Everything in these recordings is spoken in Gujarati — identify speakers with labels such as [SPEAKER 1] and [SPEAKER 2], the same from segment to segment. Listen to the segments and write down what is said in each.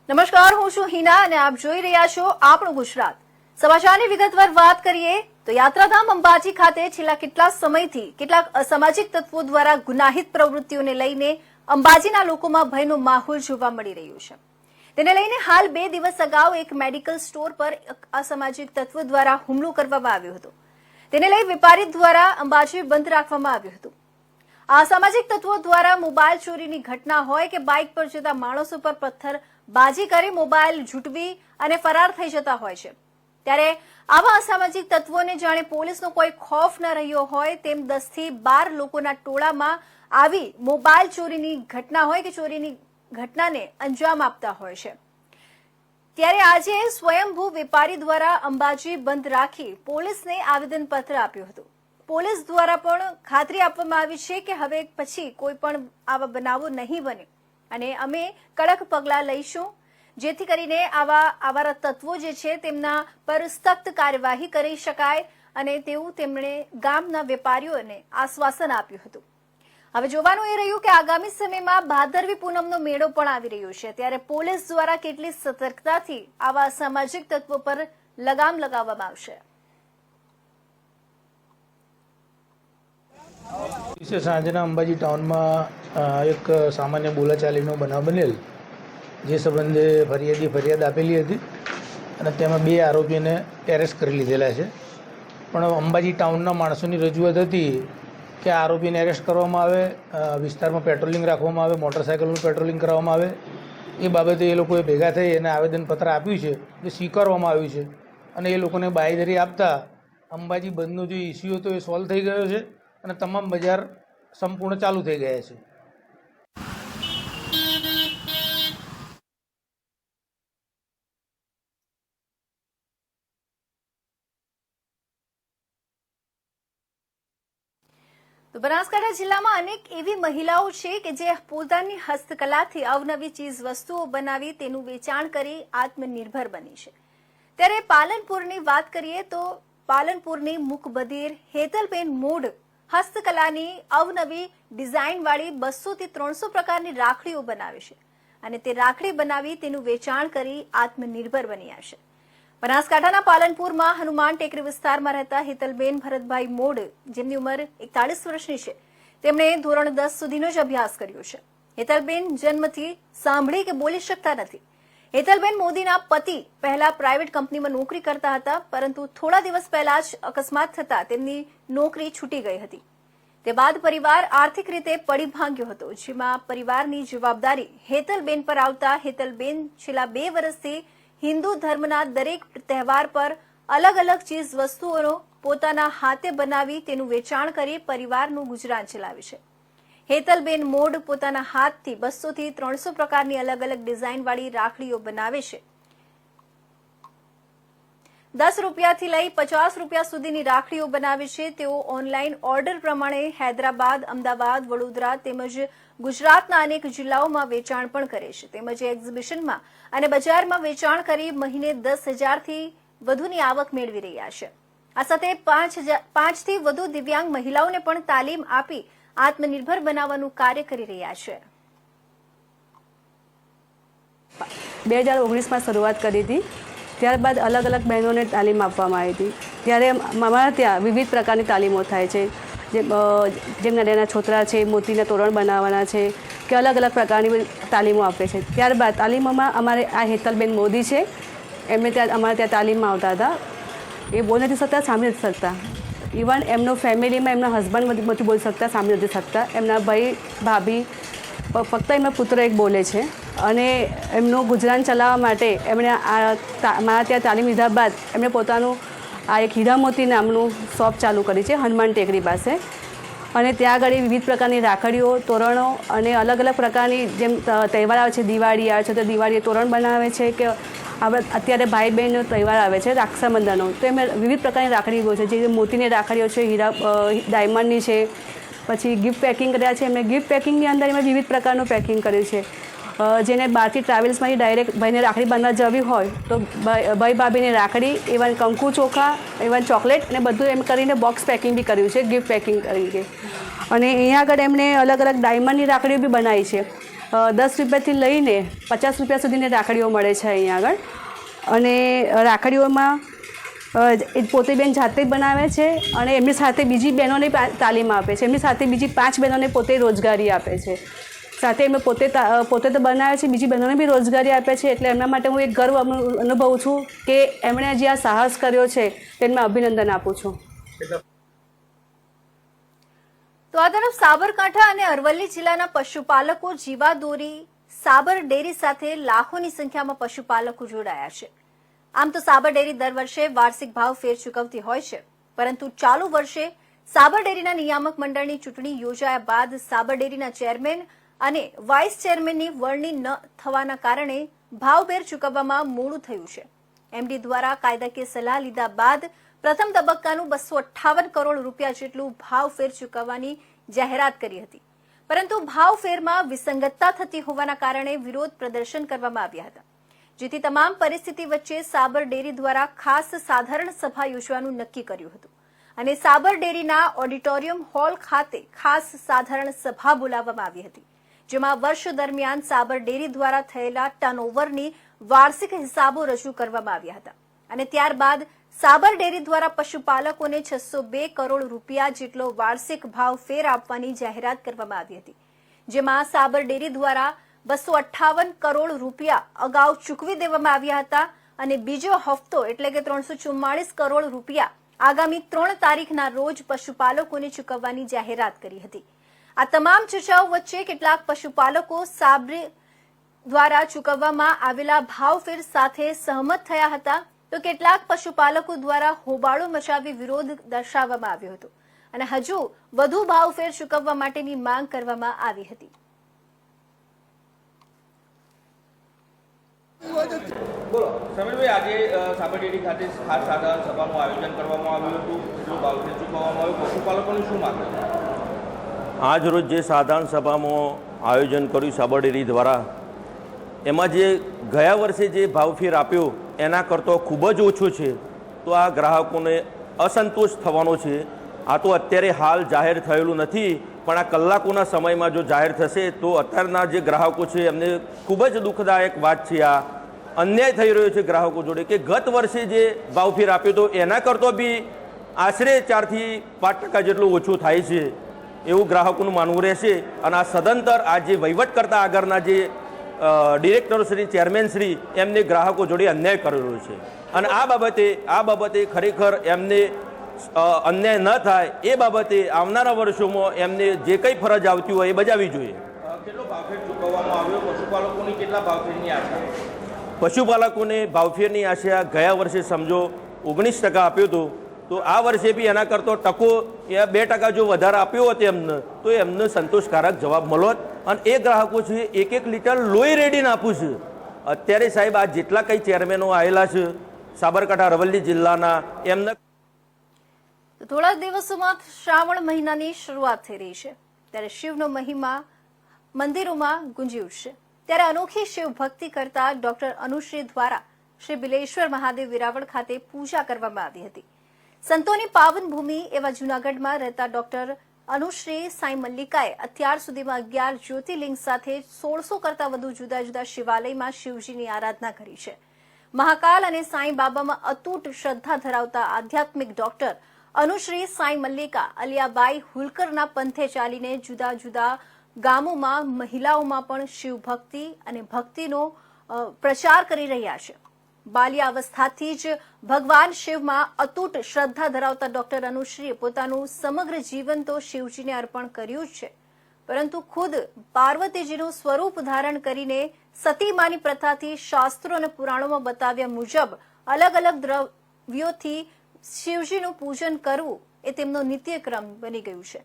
[SPEAKER 1] નમસ્કાર, હું છું હિના અને આપ જોઈ રહ્યા છો આપણું ગુજરાત. સમાચારની વિગતવાર વાત કરીએ તો યાત્રાધામ અંબાજી ખાતે છેલ્લા કેટલા સમયથી કેટલાક અસામાજિક તત્વો દ્વારા ગુનાહિત પ્રવૃત્તિઓને લઈને અંબાજીના લોકોમાં ભયનો માહોલ જોવા મળી રહ્યો છે. તેને લઈને હાલ 2 દિવસ અગાઉ એક મેડિકલ સ્ટોર પર અસામાજિક તત્વો દ્વારા હુમલો કરવામાં આવ્યો હતો. તેને લઈ વેપારી દ્વારા અંબાજી બંધ રાખવામાં આવ્યું હતું. આ અસામાજિક તત્વો દ્વારા મોબાઈલ ચોરીની ઘટના હોય કે બાઇક પર જતા માણસો પર પથ્થર બાજી કરી મોબાઈલ ઝૂંટવી અને ફરાર થઈ જતા હોય છે. ત્યારે આવા અસામાજિક તત્વોને જાણે પોલીસનો કોઈ ખોફ ન રહ્યો હોય તેમ 10 થી 12 લોકોના ટોળામાં આવી મોબાઈલ ચોરીની ઘટના હોય કે ચોરીની ઘટનાને અંજામ આપતા હોય છે. ત્યારે આજે સ્વયંભૂ વેપારી દ્વારા અંબાજી બંધ રાખી પોલીસને આવેદનપત્ર આપ્યું હતું. પોલીસ દ્વારા પણ ખાતરી આપવામાં આવી છે કે હવે પછી કોઈ પણ આવા બનાવો નહીં બને અને અમે કડક પગલાં લઈશું, જેથી કરીને આવા તત્વો જે છે તેમના પર સખ્ત કાર્યવાહી કરી શકાય અને તેવું તેમણે ગામના વેપારીઓને આશ્વાસન આપ્યું હતું. હવે જોવાનું એ રહ્યું કે આગામી સમયમાં ભાદરવી પૂનમનો મેળો પણ આવી રહ્યો છે, ત્યારે પોલીસ દ્વારા કેટલી સતર્કતાથી આવા સામાજિક તત્વો પર લગામ લગાવવામાં આવશે.
[SPEAKER 2] સાંજના અંબાજી ટાઉનમાં એક સામાન્ય બોલાચાલીનો બનાવ બનેલ, જે સંબંધે ફરિયાદ આપેલી હતી અને તેમાં 2 આરોપીને એરેસ્ટ કરી લીધેલા છે. પણ અંબાજી ટાઉનના માણસોની રજૂઆત હતી કે આરોપીને એરેસ્ટ કરવામાં આવે, વિસ્તારમાં પેટ્રોલિંગ રાખવામાં આવે, મોટરસાઇકલનું પેટ્રોલિંગ કરવામાં આવે. એ બાબતે એ લોકોએ ભેગા થઈ અને આવેદનપત્ર આપ્યું છે, જે સ્વીકારવામાં આવ્યું છે અને એ લોકોને બાંયધરી આપતા અંબાજી બંધનો જે ઇસ્યુ હતો એ સોલ્વ થઈ ગયો છે અને તમામ બજાર સંપૂર્ણ ચાલુ થઈ ગયા છે.
[SPEAKER 1] તો બનાસકાંઠા જિલ્લામાં અનેક એવી મહિલાઓ છે કે જે પોતાની હસ્તકલાથી અવનવી ચીજ વસ્તુઓ બનાવી તેનું વેચાણ કરી આત્મનિર્ભર બની છે. ત્યારે પાલનપુરની વાત કરીએ તો પાલનપુરની મુકબધિર હેતલબેન મોઢ હસ્તકલાની અવનવી ડિઝાઇનવાળી 200 થી 300 પ્રકારની રાખડીઓ બનાવે છે અને તે રાખડી બનાવી તેનું વેચાણ કરી આત્મનિર્ભર બન્યા છે. બનાસકાંઠાના પાલનપુરમાં હનુમાન ટેકરી વિસ્તારમાં રહેતા હેતલબેન ભરતભાઈ મોઢ, જેમની ઉંમર 41 વર્ષની છે, તેમણે ધોરણ 10 સુધીનો જ અભ્યાસ કર્યો છે. હેતલબેન જન્મથી સાંભળી કે બોલી શકતા નથી. હેતલબેન મોદીના પતિ પહેલા પ્રાઇવેટ કંપનીમાં નોકરી કરતા હતા, પરંતુ થોડા દિવસ પહેલા જ અકસ્માત થતા તેમની નોકરી છૂટી ગઈ હતી. તે બાદ પરિવાર આર્થિક રીતે પડી ભાંગ્યો હતો, જેમાં પરિવારની જવાબદારી હેતલબેન પર આવતા હેતલબેન છેલ્લા 2 વર્ષથી હિન્દુ ધર્મના દરેક તહેવાર પર અલગ અલગ ચીજ વસ્તુઓનો પોતાના હાથે બનાવી તેનું વેચાણ કરી પરિવારનું ગુજરાન ચલાવે છે. હેતલબેન મોઢ પોતાના હાથથી 200 થી 300 પ્રકારની અલગ અલગ ડિઝાઇનવાળી રાખડીઓ બનાવે છે. 10 રૂપિયાથી લઈ 50 રૂપિયા સુધીની રાખડીઓ બનાવે છે. તેઓ ઓનલાઈન ઓર્ડર પ્રમાણે હૈદરાબાદ, અમદાવાદ, વડોદરા તેમજ ગુજરાતના અનેક જિલ્લાઓમાં વેચાણ પણ કરે છે. તેમજ એક્ઝિબિશનમાં અને બજારમાં વેચાણ કરી મહિને 10,000 થી વધુની આવક મેળવી રહ્યા છે. આ સાથે 5 થી વધુ દિવ્યાંગ મહિલાઓને પણ તાલીમ આપી આત્મનિર્ભર બનાવવાનું કાર્ય કરી રહ્યા છે.
[SPEAKER 3] 2019માં શરૂઆત કરી હતી. ત્યારબાદ અલગ અલગ બહેનોને તાલીમ આપવામાં આવી હતી. ત્યારે અમારા ત્યાં વિવિધ પ્રકારની તાલીમો થાય છે, જેમ નાના છોતરા છે, મોતીના તોરણ બનાવવાના છે કે અલગ અલગ પ્રકારની તાલીમો આપે છે. ત્યારબાદ તાલીમોમાં અમારે આ હેતલબેન મોદી છે, એમને અમારે ત્યાં તાલીમમાં આવતા હતા. એ બોલી નથી શકતા, સાંભળી નથી શકતા. ઇવન એમનો ફેમિલીમાં એમના હસબન્ડ નથી બોલી શકતા, સાંભળી નથી શકતા. એમના ભાઈ ભાભી ફક્ત એમના પુત્ર એક બોલે છે અને એમનું ગુજરાન ચલાવવા માટે એમણે મારા ત્યાં તાલીમ લીધા બાદ એમણે પોતાનું આ એક હીરામોતી નામનું શોપ ચાલુ કરી છે હનુમાન ટેકરી પાસે. અને ત્યાં આગળ વિવિધ પ્રકારની રાખડીઓ, તોરણો અને અલગ અલગ પ્રકારની જેમ તહેવાર આવે છે, દિવાળી આવે છે તો દિવાળીએ તોરણ બનાવે છે કે અત્યારે ભાઈ બહેનનો તહેવાર આવે છે રક્ષાબંધનનો, તો એમાં વિવિધ પ્રકારની રાખડીઓ છે, જે મોતીની રાખડીઓ છે, ડાયમંડની છે. પછી ગિફ્ટ પેકિંગ કર્યા છે એમણે. ગિફ્ટ પેકિંગની અંદર એમણે વિવિધ પ્રકારનું પેકિંગ કર્યું છે. જેને બહારથી ટ્રાવેલ્સમાંથી ડાયરેક્ટ ભાઈને રાખડી બાંધવા જવી હોય તો ભાઈ ભાભીની રાખડી, ઇવન કંકુ ચોખા, ઇવન ચોકલેટ અને બધું એમ કરીને બોક્સ પેકિંગ બી કર્યું છે, ગિફ્ટ પેકિંગ તરીકે. અને અહીંયા આગળ એમણે અલગ અલગ ડાયમંડની રાખડીઓ બી બનાવી છે. 10 રૂપિયાથી લઈને 50 રૂપિયા સુધીની રાખડીઓ મળે છે અહીંયા આગળ. અને રાખડીઓમાં એ પોતે બેન જાતે જ બનાવે છે અને એમની સાથે બીજી બહેનોને તાલીમ આપે છે. એમની સાથે બીજી 5 બહેનોને પોતે રોજગારી આપે છે. સાથે એમને પોતે તો બનાવે છે, બીજી બહેનોને બી રોજગારી આપે છે. એટલે એમના માટે હું એક ગર્વ અનુભવું છું કે એમણે જે આ સાહસ કર્યો છે તેને અભિનંદન આપું છું.
[SPEAKER 1] તો આ તરફ સાબરકાંઠા અને અરવલ્લી જિલ્લાના પશુપાલકો જીવાદોરી સાબર ડેરી સાથે લાખોની સંખ્યામાં પશુપાલકો જોડાયા છે. આમ તો સાબર ડેરી દર વર્ષે વાર્ષિક ભાવ ફેર ચૂકવતી હોય છે, પરંતુ ચાલુ વર્ષે સાબર ડેરીના નિયામક મંડળની ચૂંટણી યોજાયા બાદ સાબર ડેરીના ચેરમેન અને વાઇસ ચેરમેનની વરણી ન થવાના કારણે ભાવફેર ચૂકવવામાં મોડું થયું છે. એમડી દ્વારા કાયદાકીય સલાહ લીધા બાદ પ્રથમ તબક્કાનું 258 કરોડ રૂપિયા જેટલું ભાવફેર ચૂકવવાની જાહેરાત કરી હતી, પરંતુ ભાવફેરમાં વિસંગતતા થતી હોવાના કારણે વિરોધ પ્રદર્શન કરવામાં આવ્યા હતા. જેથી તમામ પરિસ્થિતિ વચ્ચે સાબર ડેરી દ્વારા ખાસ સાધારણ સભા યોજવાનું નક્કી કર્યું હતું અને સાબર ડેરીના ઓડિટોરિયમ હોલ ખાતે ખાસ સાધારણ સભા બોલાવવામાં આવી હતી, જેમાં વર્ષ દરમિયાન સાબર ડેરી દ્વારા થયેલા ટર્નઓવરની વાર્ષિક હિસાબો રજૂ કરવામાં આવ્યા હતા અને ત્યારબાદ સાબર ડેરી દ્વારા પશુપાલકોને 602 કરોડ રૂપિયા જેટલો વાર્ષિક ભાવ ફેર આપવાની જાહેરાત કરવામાં આવી હતી, જેમાં સાબર ડેરી દ્વારા 258 કરોડ રૂપિયા અગાઉ ચૂકવી દેવામાં આવ્યા હતા અને બીજો હપ્તો એટલે કે 344 કરોડ રૂપિયા આગામી 3 તારીખના રોજ પશુપાલકોને ચૂકવવાની જાહેરાત કરી હતી. આ તમામ ચર્ચાઓ વચ્ચે કેટલાક પશુપાલકો સાબર દ્વારા ચૂકવવામાં આવેલા ભાવફેર સાથે સહમત થયા હતા, તો કેટલાક પશુપાલકો દ્વારા હોબાળો મચાવી વિરોધ દર્શાવવામાં આવ્યો હતો અને હજુ વધુ ભાવફેર ચૂકવવા માટેની માંગ કરવામાં આવી હતી.
[SPEAKER 4] બોલો સમીરભાઈ, આજે સાબર ડેરી ખાતે ખાસ સાધારણ સભાનું આયોજન કરવામાં આવ્યું હતું, કેટલો ભાવફેર ચૂકવવામાં આવ્યો, પશુપાલકોની શું માંગ હતી?
[SPEAKER 5] આજ રોજ જે સાધારણ સભામાં આયોજન કર્યું સાબર ડેરી દ્વારા, એમાં જે ગયા વર્ષે જે ભાવફેર આપ્યો એના કરતાં ખૂબ જ ઓછો છે, તો આ ગ્રાહકોને અસંતોષ થવાનો છે. આ તો અત્યારે હાલ જાહેર થયેલું નથી, પણ આ કલાકોના સમયમાં જો જાહેર થશે તો અત્યારના જે ગ્રાહકો છે એમને ખૂબ જ દુઃખદાયક વાત છે. આ અન્યાય થઈ રહ્યો છે ગ્રાહકો જોડે કે ગત વર્ષે જે ભાવફેર આપ્યો હતો એના કરતાં બી આશરે 4 થી 5% જેટલું ઓછું થાય છે એવું ગ્રાહકોનું માનવું રહેશે. અને આ સદંતર આ જે વહીવટ કરતા આગળના જે ડિરેક્ટર શ્રી, ચેરમેન શ્રી, એમને ગ્રાહકો જોડે અન્યાય કરેલો છે અને આ બાબતે ખરેખર એમને અન્યાય ન થાય એ બાબતે આવનારા વર્ષોમાં એમને જે કંઈ ફરજ આવતી હોય એ બજાવવી જોઈએ.
[SPEAKER 4] કેટલો ભાવફેર ચૂકવવામાં આવ્યો, પશુપાલકોની કેટલા ભાવફેરની આશા?
[SPEAKER 5] પશુપાલકોને ભાવફેરની આશા ગયા વર્ષે સમજો 19% આપ્યો હતો, તો આ વર્ષે બી એના કરતો ટકો 2% જો વધારે આપ્યો હોત એમને તો એમને સંતોષકારક જવાબ મળોત. અને એ ગ્રાહકો છે 1 લીટર લોહી રેડીને આપું છે. અત્યારે સાહેબ આ જેટલા કંઈ ચેરમેનો આવેલા છે સાબરકાંઠા અરવલ્લી જિલ્લાના, એમને
[SPEAKER 1] થોડા દિવસોમાં શ્રાવણ મહિનાની શરૂઆત થઈ રહી છે, ત્યારે શિવનો મહિમા મંદિરોમાં ગુંજી ઉઠશે. ત્યારે અનોખી શિવ ભક્તિ કરતા ડોક્ટર અનુશ્રી દ્વારા શ્રી બિલેશ્વર મહાદેવ વેરાવળ ખાતે પૂજા કરવામાં આવી હતી. સંતોની પાવન ભૂમિ એવા જૂનાગઢમાં રહેતા ડોક્ટર અનુશ્રી સાંઈ મલ્લિકાએ અત્યાર સુધીમાં 11 જ્યોતિર્લિંગ સાથે 1600 કરતા વધુ જુદા જુદા શિવાલયમાં શિવજીની આરાધના કરી છે. મહાકાલ અને સાંઈ બાબામાં અતૂટ શ્રદ્ધા ધરાવતા આધ્યાત્મિક ડોક્ટર અનુશ્રી સાંઈ મલ્લિકા અલિયાબાઈ હુલકરના પંથે ચાલીને જુદા જુદા ગામોમાં મહિલાઓમાં પણ શિવ ભક્તિ અને ભક્તિનો પ્રચાર કરી રહ્યા છે. બાલ્ય અવસ્થાથી જ ભગવાન શિવમાં અતૂટ શ્રદ્ધા ધરાવતા ડોક્ટર અનુશ્રીએ પોતાનું સમગ્ર જીવન તો શિવજીને અર્પણ કર્યું જ છે, પરંતુ ખુદ પાર્વતીજીનું સ્વરૂપ ધારણ કરીને સતીમાની પ્રથાથી શાસ્ત્રો અને પુરાણોમાં બતાવ્યા મુજબ અલગ અલગ દ્રવ્યોથી શિવજીનું પૂજન કરવું એ તેમનો નિત્યક્રમ બની ગયું છે.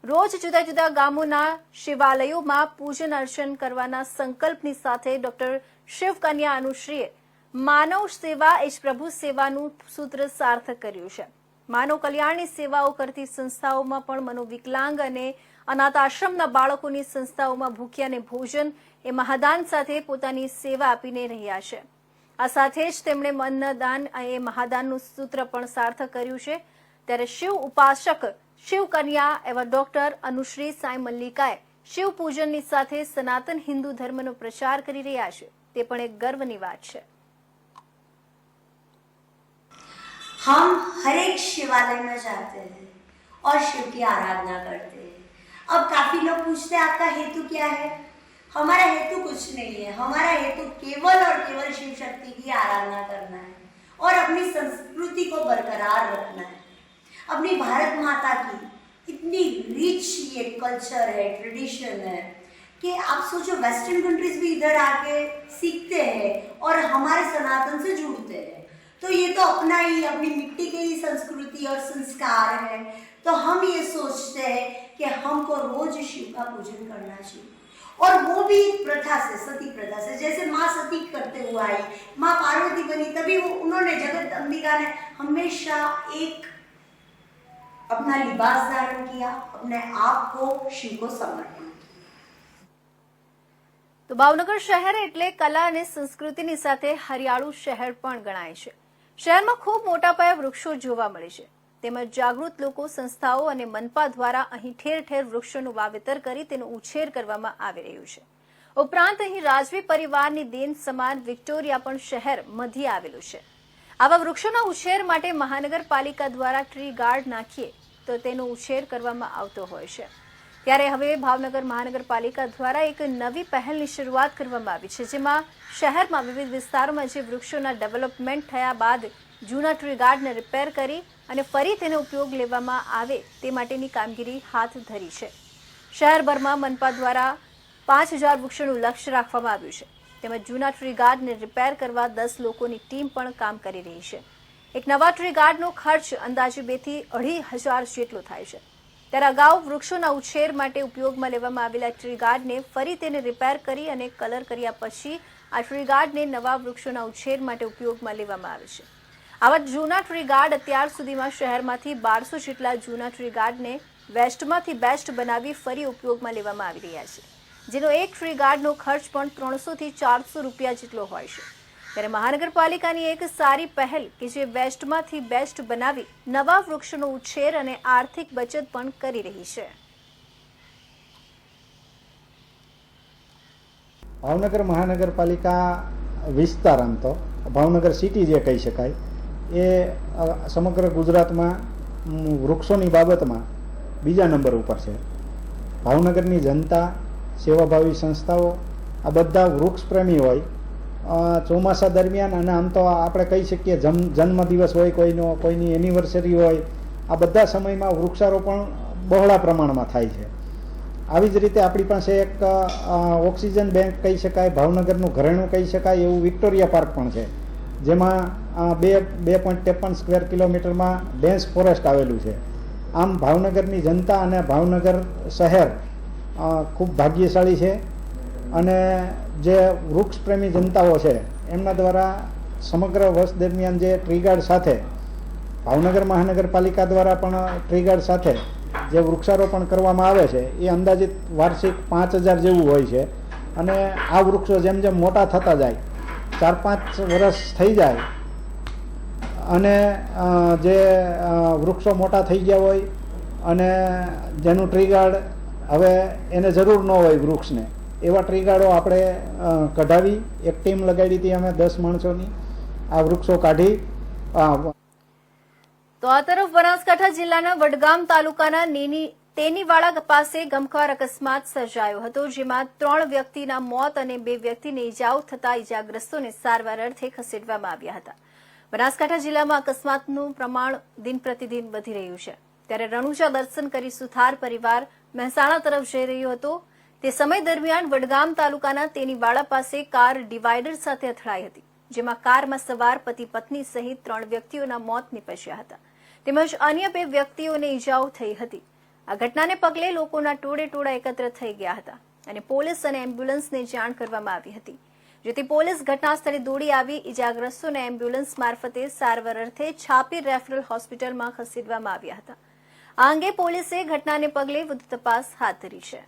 [SPEAKER 1] રોજ જુદા જુદા ગામોના શિવાલયોમાં પૂજન અર્ચન કરવાના સંકલ્પની સાથે ડોક્ટર શિવકન્યા અનુશ્રીએ માનવ સેવા એ જ પ્રભુ સેવાનું સૂત્ર સાર્થક કર્યું છે. માનવ કલ્યાણની સેવાઓ કરતી સંસ્થાઓમાં પણ મનોવિકલાંગ અને અનાથ આશ્રમના બાળકોની સંસ્થાઓમાં ભૂખ્યાને ભોજન એ મહાદાન સાથે પોતાની સેવા આપીને રહ્યા છે. આ સાથે જ તેમણે મન્નદાન એ મહાદાનનું સૂત્ર પણ સાર્થક કર્યું છે. ત્યારે શિવ ઉપાસક શિવકન્યા એવા ડોક્ટર અનુશ્રી સાંઈ મલ્લિકાએ શિવ પૂજનની સાથે સનાતન હિન્દુ ધર્મનો પ્રચાર કરી રહ્યા છે, તે પણ એક ગર્વની વાત છે.
[SPEAKER 6] हम हर एक शिवालय में जाते हैं और शिव की आराधना करते हैं. अब काफी लोग पूछते हैं आपका हेतु क्या है. हमारा हेतु कुछ नहीं है. हमारा हेतु केवल और केवल शिव शक्ति की आराधना करना है और अपनी संस्कृति को बरकरार रखना है. अपनी भारत माता की इतनी रिच ये कल्चर है, ट्रेडिशन है कि आप सोचो वेस्टर्न कंट्रीज भी इधर आके सीखते हैं और हमारे सनातन से जुड़ते हैं. तो ये तो अपना ही, अपनी मिट्टी की ही संस्कृति और संस्कार है. तो हम ये सोचते हैं कि हमको रोज शिव का पूजन करना चाहिए और वो भी प्रथा से, सती प्रथा से. जैसे माँ सती करते हुए आई, माँ पार्वती बनी, तभी वो उन्होंने जगत अंबिका ने हमेशा एक अपना लिबास धारण किया, अपने आप को शिव को समर्पण.
[SPEAKER 1] તો ભાવનગર શહેર એટલે કલા અને સંસ્કૃતિની સાથે હરિયાળું શહેર પણ ગણાય છે. શહેરમાં ખૂબ મોટા પાયે વૃક્ષો જોવા મળે છે. તેમજ જાગૃત લોકો, સંસ્થાઓ અને મનપા દ્વારા અહીં ઠેર ઠેર વૃક્ષોનું વાવેતર કરી તેનો ઉછેર કરવામાં આવી રહ્યું છે. ઉપરાંત અહીં રાજવી પરિવારની દેન સમાન વિક્ટોરિયા પણ શહેર મધ્યે આવેલું છે. આવા વૃક્ષોના ઉછેર માટે મહાનગરપાલિકા દ્વારા ટ્રી ગાર્ડ નાખીએ તો તેનો ઉછેર કરવામાં આવતો હોય છે. ત્યારે હવે ભાવનગર મહાનગરપાલિકા દ્વારા એક નવી પહેલની શરૂઆત કરવામાં આવી છે, જેમાં શહેરમાં વિવિધ વિસ્તારોમાં જે વૃક્ષોના ડેવલપમેન્ટ થયા બાદ જૂના ટ્રી ગાર્ડને રિપેર કરી અને ફરી તેનો ઉપયોગ લેવામાં આવે તે માટેની કામગીરી હાથ ધરી છે. શહેરભરમાં મનપા દ્વારા 5000 વૃક્ષોનું લક્ષ્ય રાખવામાં આવ્યું છે. તેમજ જૂના ટ્રી ગાર્ડને રિપેર કરવા 10 લોકોની ટીમ પણ કામ કરી રહી છે. એક નવા ટ્રી ગાર્ડનો ખર્ચ અંદાજે 2 થી 2,500 જેટલો થાય છે. ત્યારે અગાઉ વૃક્ષોના ઉછેર માટે ઉપયોગમાં લેવામાં આવેલા ટ્રી ગાર્ડને ફરી તેને રિપેર કરી અને કલર કર્યા પછી આ ટ્રી ગાર્ડને નવા વૃક્ષોના ઉછેર માટે ઉપયોગમાં લેવામાં આવે છે. આવા જૂના ટ્રી ગાર્ડ અત્યાર સુધીમાં શહેરમાંથી 1200 જેટલા જૂના ટ્રી ગાર્ડને વેસ્ટમાંથી બેસ્ટ બનાવી ફરી ઉપયોગમાં લેવામાં આવી રહ્યા છે, જેનો એક ટ્રી ગાર્ડનો ખર્ચ પણ 300 થી 400 રૂપિયા જેટલો હોય છે. ત્યારે મહાનગરપાલિકાની એક સારી પહેલ કે જે વેસ્ટમાંથી બેસ્ટ બનાવી નવા વૃક્ષોનો ઉછેર અને આર્થિક બચત પણ કરી રહી છે.
[SPEAKER 7] ભાવનગર મહાનગરપાલિકા વિસ્તાર, આમ તો ભાવનગર સિટી જે કહી શકાય, એ સમગ્ર ગુજરાતમાં વૃક્ષોની બાબતમાં બીજા નંબર ઉપર છે. ભાવનગરની જનતા, સેવાભાવી સંસ્થાઓ આ બધા વૃક્ષપ્રેમી હોય. ચોમાસા દરમિયાન અને આમ તો આપણે કહી શકીએ જન્મદિવસ હોય કોઈનો, કોઈની એનિવર્સરી હોય, આ બધા સમયમાં વૃક્ષારોપણ બહોળા પ્રમાણમાં થાય છે. આવી જ રીતે આપણી પાસે એક ઓક્સિજન બેંક કહી શકાય, ભાવનગરનું ઘરેણું કહી શકાય એવું વિક્ટોરિયા પાર્ક પણ છે, જેમાં 2.53 સ્ક્વેર કિલોમીટરમાં ડેન્સ ફોરેસ્ટ આવેલું છે. આમ ભાવનગરની જનતા અને ભાવનગર શહેર ખૂબ ભાગ્યશાળી છે અને જે વૃક્ષપ્રેમી જનતાઓ છે એમના દ્વારા સમગ્ર વર્ષ દરમિયાન જે ટ્રી ગાર્ડ સાથે ભાવનગર મહાનગરપાલિકા દ્વારા પણ ટ્રી ગાર્ડ સાથે જે વૃક્ષારોપણ કરવામાં આવે છે એ અંદાજિત વાર્ષિક 5000 જેવું હોય છે. અને આ વૃક્ષો જેમ જેમ મોટા થતા જાય, 4-5 વર્ષ થઈ જાય અને જે વૃક્ષો મોટા થઈ ગયા હોય અને જેનું ટ્રી ગાર્ડ હવે એને જરૂર ન હોય વૃક્ષને, એવા ટ્રી ગાર્ડો આપણે કઢાવી એક ટીમ લગાડી હતી અમે 10 માણસોની. આ વૃક્ષો કાઢી.
[SPEAKER 1] તો આ તરફ બનાસકાંઠા જિલ્લાના વડગામ તાલુકાના તેનીવાડા પાસે ગમખ્વાર અકસ્માત સર્જાયો હતો, જેમાં 3 વ્યક્તિના મોત અને 2 વ્યક્તિને ઇજાઓ થતા ઇજાગ્રસ્તોને સારવાર અર્થે ખસેડવામાં આવ્યા હતા. બનાસકાંઠા જિલ્લામાં અકસ્માતનું પ્રમાણ દિન પ્રતિદિન વધી રહ્યું છે. ત્યારે રણુજા દર્શન કરી સુથાર પરિવાર મહેસાણા તરફ જઈ રહ્યો હતો. તે સમય દરમિયાન વડગામ તાલુકાના તેનીવાડા પાસે કાર ડિવાઈડર સાથે અથડાઈ હતી, જેમાં કારમાં સવાર પતિ પત્ની સહિત 3 વ્યક્તિઓના મોત નીપજ્યા હતા, તેમજ અન્ય 2 વ્યક્તિઓને ઇજાઓ થઈ હતી. આ ઘટનાને પગલે લોકોના ટોળે એકત્ર થઈ ગયા હતા અને પોલીસ અને એમ્બ્યુલન્સને જાણ કરવામાં આવી હતી, જેથી પોલીસ ઘટના સ્થળે દોડી આવી ઇજાગ્રસ્તોને એમ્બ્યુલન્સ મારફતે સારવાર અર્થે છાપી રેફરલ હોસ્પિટલમાં ખસેડવામાં આવ્યા હતા. આ અંગે પોલીસે ઘટનાને પગલે વધુ તપાસ હાથ ધરી છે.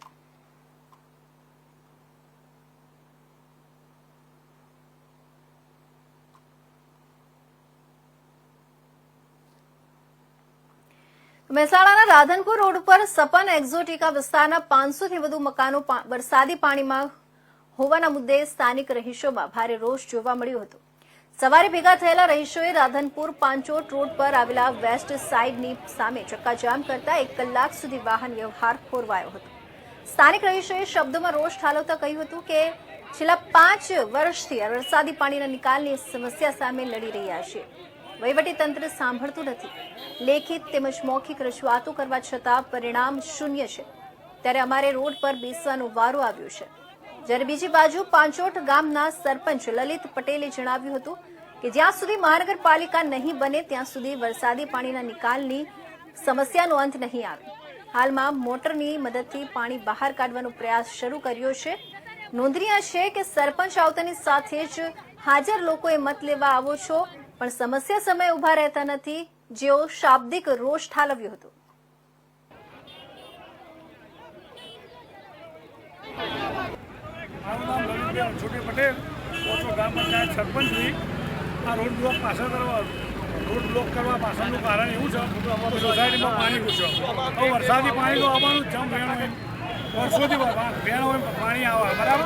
[SPEAKER 1] મહેસાણાના રાધનપુર રોડ પર સપન એક્ઝોટિકા વિસ્તારના 500 થી વધુ મકાનો વરસાદી પાણીમાં હોવાના મુદ્દે સ્થાનિક રહીશોમાં ભારે રોષ જોવા મળ્યો હતો. સવારે ભેગા થયેલા રહીશોએ રાધનપુર પાંચોટ રોડ પર આવેલા વેસ્ટ સાઇડની સામે ચક્કાજામ કરતા 1 કલાક સુધી વાહન વ્યવહાર ખોરવાયો હતો. સ્થાનિક રહીશોએ શબ્દોમાં રોષ ઠાલવતા કહ્યું હતું કે છેલ્લા 5 વર્ષથી વરસાદી પાણીના નિકાલની સમસ્યા સામે લડી રહ્યા છે. વહીવટીતંત્ર સાંભળતું નથી. લેખિત તેમજ મૌખિક રજૂઆતો કરવા છતાં પરિણામ શૂન્ય છે. ત્યારે અમારે રોડ પર બેસવાનો વારો આવ્યો છે. જ્યારે બીજી બાજુ પાંચોટ ગામના સરપંચ લલિત પટેલે જણાવ્યું હતું કે જ્યાં સુધી મહાનગરપાલિકા નહીં બને ત્યાં સુધી વરસાદી પાણીના નિકાલની સમસ્યાનો અંત નહીં આવે. હાલમાં મોટરની મદદથી પાણી બહાર કાઢવાનો પ્રયાસ શરૂ કર્યો છે. નોંધનીય છે કે સરપંચ આવતાની સાથે જ હાજર લોકોએ મત લેવા આવો છો પણ સમસ્યા સમયે ઉભા રહેતા નથી, જેઓ શાબ્દિક રોષ ઠાલવ્યો હતો.
[SPEAKER 8] મારું નામ લલિતભાઈ અનસુટી પટેલ, ઓછો ગ્રામ પંચાયત સરપંચની. આ રોડ બ્લોક કરવા પાછળનું કારણ એવું છે કે સોસાયટીમાં પાણી ઘૂસ્યો. હવે વરસાદી પાણી તો આવવાનું જમ વહેણ હોય, વર્ષોથી વહેણ હોય પાણી આવે બરાબર.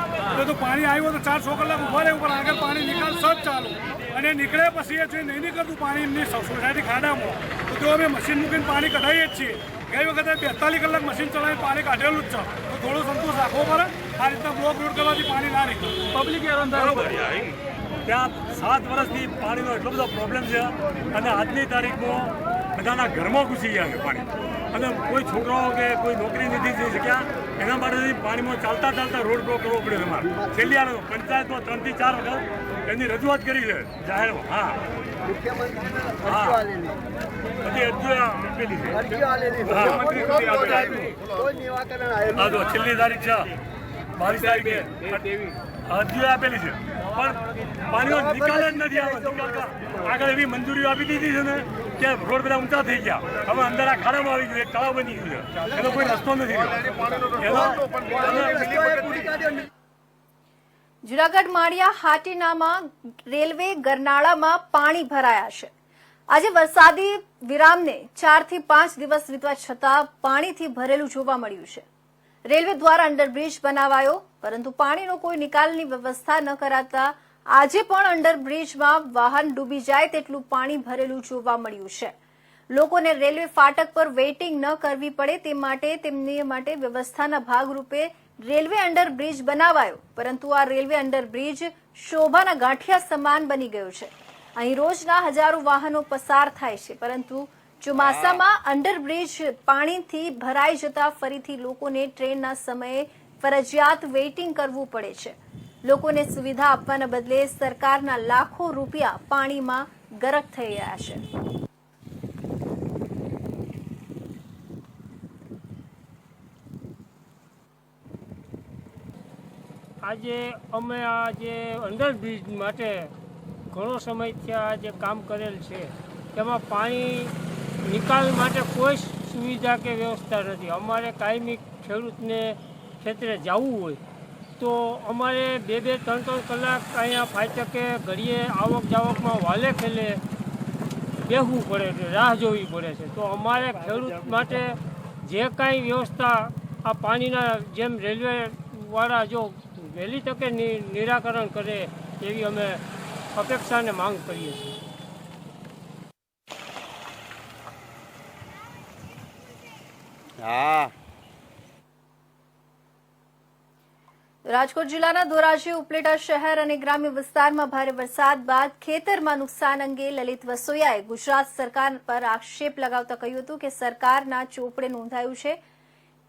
[SPEAKER 8] તો પાણી આવ્યું તો 4-6 કલાક ઉભા રહેવું પણ આગળ પાણી નિકાલ સજ ચાલુ અને નીકળે પછી એ છે નહીં નીકળતું પાણી એમની સોસાયટી ખાડામાં, તો અમે મશીન મૂકીને પાણી કઢાવીએ જ છીએ. ગઈ વખતે 42 કલાક મશીન ચલાવીને પાણી કાઢેલું જ છે. તો થોડો સંતોષ રાખવો પડે. આ રીતના બ્લોક રોડ કરવાથી પાણી ના નીકળે. પબ્લિક હેરાન થાય.
[SPEAKER 9] ત્યાં 7 વર્ષથી પાણીનો એટલો બધો પ્રોબ્લેમ છે અને આજની તારીખમાં બધાના ઘરમાં ઘૂસી ગયા છે પાણી. અને કોઈ છોકરાઓ કે કોઈ નોકરી નથી થઈ શક્યા, એના માટે પાણીમાં ચાલતા રોડ બ્લોક કરવો પડે અમારે. છેલ્લી આ પંચાયતમાં 3 થી 4 વખત એની રજૂઆત કરી છે જાહેરમાં. હા છેલ્લી તારીખ છે 22 તારીખે અરજીઓ આપેલી છે પણ પાણીનો નિકાલ જ નથી આવતો. આગળ એવી મંજૂરીઓ આપી દીધી છે ને કે રોડ બધા ઊંચા થઈ ગયા. હવે અંદર આ ખાડામાં આવી ગયું, તળાવ બની ગયું છે, એનો કોઈ રસ્તો નથી રહ્યો.
[SPEAKER 1] જૂનાગઢ માળિયા હાટીનામાં રેલવે ગરનાળામાં પાણી ભરાયા છે. આજે વરસાદી વિરામને 4 થી 5 દિવસ વીતવા છતાં પાણીથી ભરેલું જોવા મળ્યું છે. રેલવે દ્વારા અંડરબ્રિજ બનાવાયો પરંતુ પાણીનો કોઈ નિકાલની વ્યવસ્થા ન કરાતા આજે પણ અંડરબ્રિજમાં વાહન ડૂબી જાય તેટલું પાણી ભરેલું જોવા મળ્યું છે. લોકોને રેલવે ફાટક પર વેઇટિંગ ન કરવી પડે તે માટે તેમની માટે વ્યવસ્થાના ભાગરૂપે રેલવે અંડરબ્રિજ બનાવાયો પરંતુ આ રેલવે અંડરબ્રિજ શોભાના ગાંઠિયા સમાન બની ગયો છે. અહીં રોજના હજારો વાહનો પસાર થાય છે પરંતુ ચોમાસામાં અંડરબ્રિજ પાણીથી ભરાઈ જતા ફરીથી લોકોને ટ્રેનના સમયે ફરજિયાત વેઇટિંગ કરવું પડે છે. લોકોને સુવિધા આપવાના બદલે સરકારના લાખો રૂપિયા પાણીમાં ગરક થઈ રહ્યા છે.
[SPEAKER 10] આજે અમે આ જે અંડરબ્રિજ માટે ઘણો સમયથી આ જે કામ કરેલ છે તેમાં પાણી નિકાલ માટે કોઈ સુવિધા કે વ્યવસ્થા નથી. અમારે કાયમી ખેડૂતને ખેતરે જવું હોય તો અમારે 2-3 કલાક અહીંયા ફાટકે ઘડીએ આવક જાવકમાં વાલે ખેલે બેસવું પડે છે, રાહ જોવી પડે છે. તો અમારે ખેડૂત માટે જે કાંઈ વ્યવસ્થા આ પાણીના જેમ રેલવેવાળા જો વહેલી તકે નિરાકરણ કરે એવી અમે અપેક્ષા અને માંગ કરીએ છીએ.
[SPEAKER 1] રાજકોટ જિલ્લાના ધોરાજી ઉપલેટા શહેર અને ગ્રામ્ય વિસ્તારમાં ભારે વરસાદ બાદ ખેતરમાં નુકસાન અંગે લલિત વસોયાએ ગુજરાત સરકાર પર આક્ષેપ લગાવતા કહ્યું હતું કે સરકારના ચોપડે નોંધાયું છે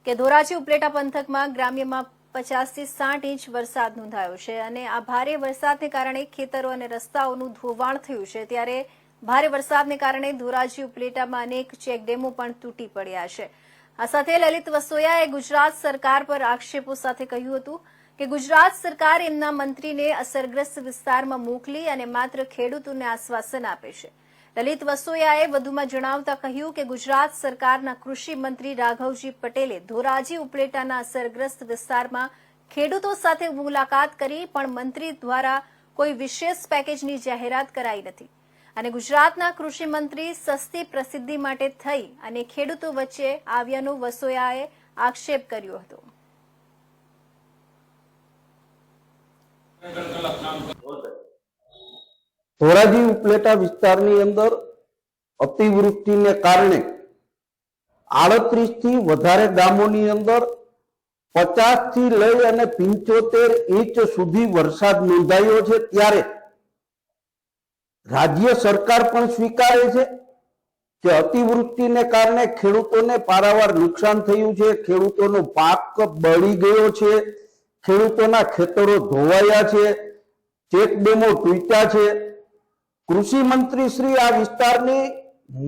[SPEAKER 1] કે ધોરાજી ઉપલેટા પંથકમાં ગ્રામ્યમાં 50 થી 60 ઇંચ વરસાદ નોંધાયો છે અને આ ભારે વરસાદને કારણે ખેતરો અને રસ્તાઓનું ધોવાણ થયું છે. ત્યારે ભારે વરસાદને કારણે ધોરાજી ઉપલેટામાં અનેક ચેકડેમો પણ તૂટી પડ્યા છે. આ સાથે લલિત વસોયાએ ગુજરાત સરકાર પર આક્ષેપો સાથે કહ્યું હતું કે ગુજરાત સરકાર એમના મંત્રીને અસરગ્રસ્ત વિસ્તારમાં મોકલી અને માત્ર ખેડૂતોને આશ્વાસન આપે છે. લલિત વસોયાએ વધુમાં જણાવતા કહ્યું કે ગુજરાત સરકારના કૃષિ મંત્રી રાઘવજી પટેલે ધોરાજી ઉપલેટાના અસરગ્રસ્ત વિસ્તારમાં ખેડૂતો સાથે મુલાકાત કરી પણ મંત્રી દ્વારા કોઈ વિશેષ પેકેજની જાહેરાત કરાઈ નથી. અને ગુજરાતના કૃષિ મંત્રી સસ્તી પ્રસિદ્ધિ માટે થઈ અને ખેડૂતો વચ્ચે આવ્યાનો વસોયાએ આક્ષેપ કર્યો હતો.
[SPEAKER 11] ધોરાજી ઉપલેટા વિસ્તારની અંદર અતિવૃષ્ટિને કારણે 38 થી વધારે ગામોની અંદર 50 થી લઈ અને 75 ઇંચ સુધી વરસાદ નોંધાયો છે. ત્યારે રાજ્ય સરકાર પણ સ્વીકારે છે કે અતિવૃષ્ટિને કારણે ખેડૂતોને પારાવાર નુકસાન થયું છે, ખેડૂતોનો પાક બળી ગયો છે, ખેડૂતોના ખેતરો ધોવાયા છે, ચેકડેમો તૂટ્યા છે. કૃષિ મંત્રી શ્રી આ વિસ્તારની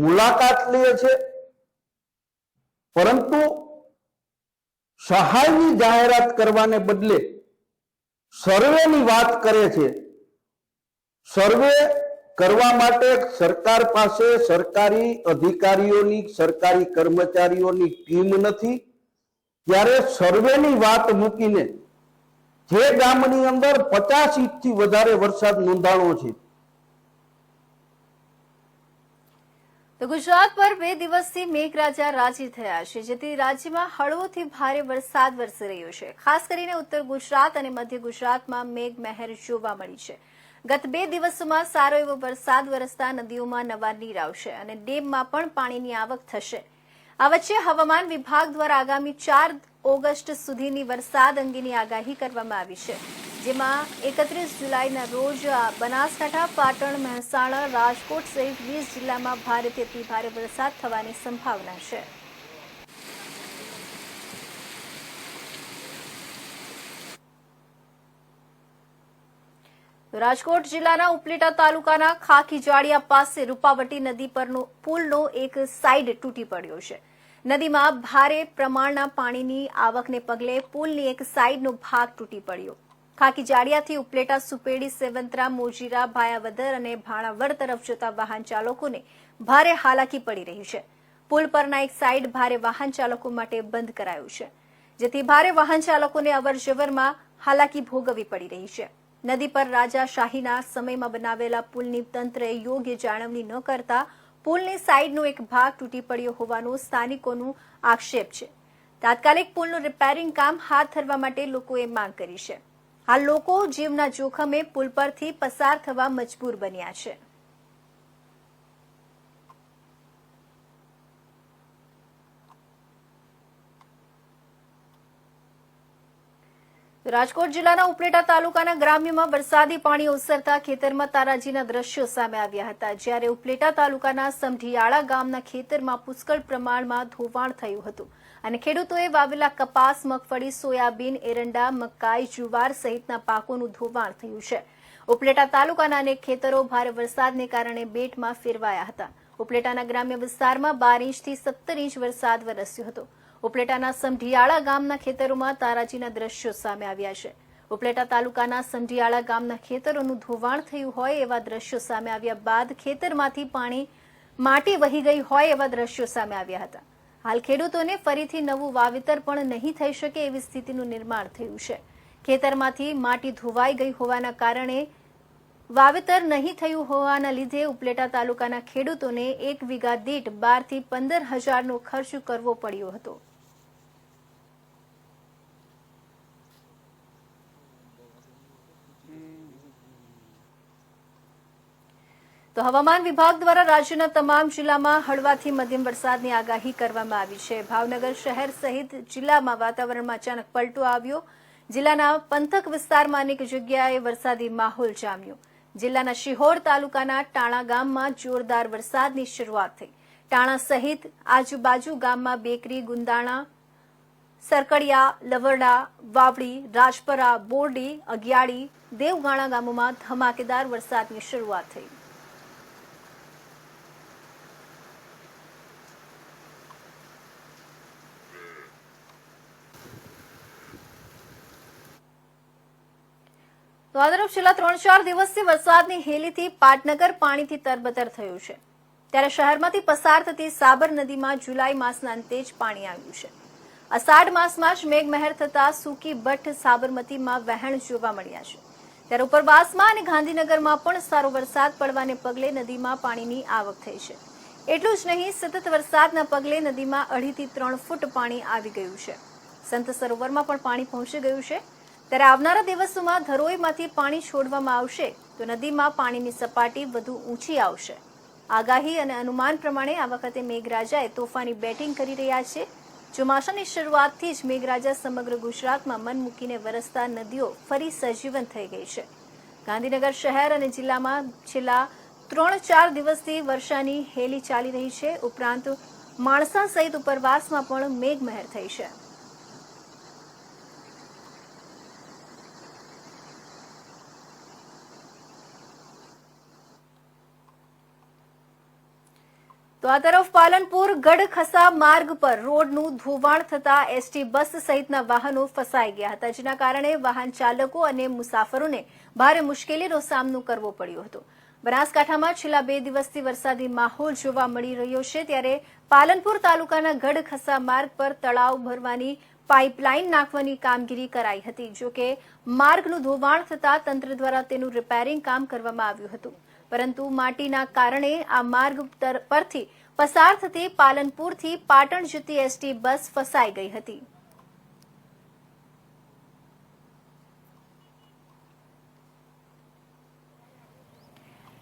[SPEAKER 11] મુલાકાત લે છે, પરંતુ સહાયની જાહેરાત કરવાને બદલે સર્વેની વાત કરે છે. સર્વે કરવા માટે સરકાર પાસે સરકારી અધિકારીઓની, સરકારી કર્મચારીઓની ટીમ નથી. ત્યારે સર્વેની વાત મૂકીને જે ગામની અંદર 50 ઇંચથી વધારે વરસાદ નોંધાણો છે.
[SPEAKER 1] તો ગુજરાત પર 2 દિવસથી મેઘરાજા રાજી થયા છે, જેથી રાજ્યમાં હળવોથી ભારે વરસાદ વરસી રહ્યો છે. ખાસ કરીને ઉત્તર ગુજરાત અને મધ્ય ગુજરાતમાં મેઘમહેર જોવા મળી છે. ગત 2 દિવસોમાં સારો એવો વરસાદ વરસતા નદીઓમાં નવા નીર આવશે અને ડેમમાં પણ પાણીની આવક થશે. આ વચ્ચે હવામાન વિભાગ દ્વારા આગામી 4 ઓગસ્ટ સુધીની વરસાદ અંગેની આગાહી કરવામાં આવી છે, જેમાં 31 જુલાઈના રોજ બનાસકાંઠા, પાટણ, મહેસાણા, રાજકોટ સહિત 20 જિલ્લામાં ભારેથી અતિભારે વરસાદ થવાની સંભાવના છે. રાજકોટ જિલ્લાના ઉપલેટા તાલુકાના ખાખીજાળિયા પાસે રૂપાવટી નદી પરનો પુલનો એક સાઇડ તૂટી પડ્યો છે. નદીમાં ભારે પ્રમાણના પાણીની આવકને પગલે પુલની એક સાઇડનો ભાગ તૂટી પડ્યો. ખાખીજાળિયાથી ઉપલેટા, સુપેડી, સેવંતરા, મોજીરા, ભાયાવદર અને ભાણાવડ તરફ જતા વાહન ચાલકોને ભારે હાલાકી પડી રહી છે. પુલ પરના એક સાઇડ ભારે વાહન ચાલકો માટે બંધ કરાયું છે, જેથી ભારે વાહન ચાલકોને અવરજવરમાં હાલાકી ભોગવવી પડી રહી છે. નદી પર રાજાશાહીના સમયમાં બનાવેલા પુલની તંત્રએ યોગ્ય જાળવણી ન કરતા પુલની સાઇડનો એક ભાગ તૂટી પડ્યો હોવાનો સ્થાનિકોનો આક્ષેપ છે. તાત્કાલિક પુલનું રિપેરિંગ કામ હાથ ધરવા માટે લોકોએ માંગ કરી છે. હાલ લોકો જીવના જોખમે પુલ પરથી પસાર થવા મજબૂર બન્યા છે. રાજકોટ જિલ્લાના ઉપલેટા તાલુકાના ગ્રામ્યમાં વરસાદી પાણી ઓસરતા ખેતરમાં તારાજીના દ્રશ્યો સામે આવ્યા હતા. જ્યારે ઉપલેટા તાલુકાના સમઢિયાળા ગામના ખેતરમાં પુષ્કળ પ્રમાણમાં ધોવાણ થયું હતું અને ખેડૂતોએ વાવેલા કપાસ, મગફળી, સોયાબીન, એરંડા, મકાઈ, જુવાર સહિતના પાકોનું ધોવાણ થયું છે. ઉપલેટા તાલુકાના અનેક ખેતરો ભારે વરસાદને કારણે બેટમાં ફેરવાયા હતા. ઉપલેટાના ગ્રામ્ય વિસ્તારમાં 12 ઇંચથી 17 ઇંચ વરસાદ વરસ્યો હતો. ઉપલેટાના સમઢિયાળા ગામના ખેતરોમાં તારાજીના દ્રશ્યો સામે આવ્યા છે. ઉપલેટા તાલુકાના સમઢિયાળા ગામના ખેતરોનું ધોવાણ થયું હોય એવા દ્રશ્યો સામે આવ્યા બાદ ખેતરમાંથી માટી વહી ગઈ હોય એવા દ્રશ્યો સામે આવ્યા હતા. હાલ ખેડૂતોને ફરીથી નવું વાવેતર પણ નહીં થઈ શકે એવી સ્થિતિનું નિર્માણ થયું છે. ખેતરમાંથી માટી ધોવાઈ ગઈ હોવાના કારણે વાવેતર નહીં થયું હોવાના લીધે ઉપલેટા તાલુકાના ખેડૂતોને 1 વીઘા દીઠ 12 થી 15 હજારનો ખર્ચ કરવો પડ્યો હતો. તો હવામાન વિભાગ દ્વારા રાજ્યના તમામ જિલ્લામાં હળવાથી મધ્યમ વરસાદની આગાહી કરવામાં આવી છે. ભાવનગર શહેર સહિત જિલ્લામાં વાતાવરણમાં અચાનક પલટો આવ્યો. જિલ્લાના પંથક વિસ્તારમાં અનેક જગ્યાએ વરસાદી માહોલ જામ્યો. જિલ્લાના શિહોર તાલુકાના ટાણા ગામમાં જોરદાર વરસાદની શરૂઆત થઈ. ટાણા સહિત આજુબાજુ ગામમાં બેકરી, ગુંદાણા, સરકડિયા, લવરડા, વાવડી, રાજપરા, બોરડી, અગિયાળી, દેવગાણા ગામોમાં ધમાકેદાર વરસાદની શરૂઆત થઈ. તો આ તરફ છેલ્લા 3-4 દિવસથી વરસાદની હેલીથી પાટનગર પાણીથી તરબતર થયું છે. ત્યારે શહેરમાંથી પસાર થતી સાબર નદીમાં જુલાઈ માસના અંતે જ પાણી આવ્યું છે. અષાઢ માસમાં જ મેઘમહેર થતા સૂકી બઠ સાબરમતીમાં વહેણ જોવા મળ્યા છે. ત્યારે ઉપરવાસમાં અને ગાંધીનગરમાં પણ સારો વરસાદ પડવાને પગલે નદીમાં પાણીની આવક થઈ છે. એટલું જ નહીં, સતત વરસાદના પગલે નદીમાં 2.5 થી 3 ફૂટ પાણી આવી ગયું છે. સંત સરોવરમાં પણ પાણી પહોંચી ગયું છે. ત્યારે આવનારા દિવસોમાં ધરોઈમાંથી પાણી છોડવામાં આવશે તો નદીમાં પાણીની સપાટી વધુ ઊંચી આવશે. આગાહી અને અનુમાન પ્રમાણે આ વખતે મેઘરાજાએ તોફાની બેટિંગ કરી રહ્યા છે. ચોમાસાની શરૂઆતથી જ મેઘરાજા સમગ્ર ગુજરાતમાં મન મૂકીને વરસતા નદીઓ ફરી સજીવન થઈ ગઈ છે. ગાંધીનગર શહેર અને જિલ્લામાં છેલ્લા 3-4 દિવસથી વર્ષાની હેલી ચાલી રહી છે. ઉપરાંત માણસા સહિત ઉપરવાસમાં પણ મેઘમહેર થઈ છે. તો આ તરફ પાલનપુર ગઢખસા માર્ગ પર રોડનું ધોવાણ થતા એસટી બસ સહિતના વાહનો ફસાઈ ગયા હતા, જેના કારણે વાહન ચાલકો અને મુસાફરોને ભારે મુશ્કેલીનો સામનો કરવો પડ્યો હતો. બનાસકાંઠામાં છેલ્લા 2 દિવસથી વરસાદી માહોલ જોવા મળી રહ્યો છે. ત્યારે પાલનપુર તાલુકાના ગઢખસા માર્ગ પર તળાવ ભરવાની પાઇપલાઇન નાખવાની કામગીરી કરાઈ હતી. જોકે માર્ગનું ધોવાણ થતા તંત્ર દ્વારા તેનું રિપેરિંગ કામ કરવામાં આવ્યું હતું, પરંતુ માટીના કારણે આ માર્ગ પરથી પસાર થતી પાલનપુરથી પાટણ જતી એસટી બસ ફસાઈ ગઈ હતી.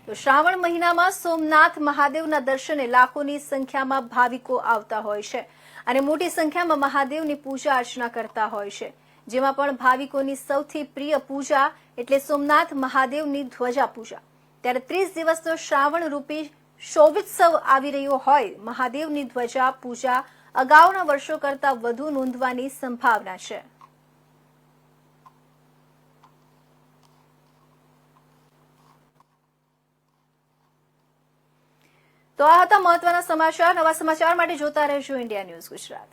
[SPEAKER 1] તો શ્રાવણ મહિનામાં સોમનાથ મહાદેવના દર્શને લાખોની સંખ્યામાં ભાવિકો આવતા હોય છે અને મોટી સંખ્યામાં મહાદેવની પૂજા અર્ચના કરતા હોય છે. જેમાં પણ ભાવિકોની સૌથી પ્રિય પૂજા એટલે સોમનાથ મહાદેવની ધ્વજા પૂજા. ત્યારે 30 દિવસનો શ્રાવણ રૂપી શોભોત્સવ આવી રહ્યો હોય મહાદેવની ધ્વજા પૂજા અગાઉના વર્ષો કરતા વધુ નોંધવાની સંભાવના છે. તો આ હતા મહત્વના સમાચાર. નવા સમાચાર માટે જોતા રહેજો ઇન્ડિયા ન્યૂઝ ગુજરાત.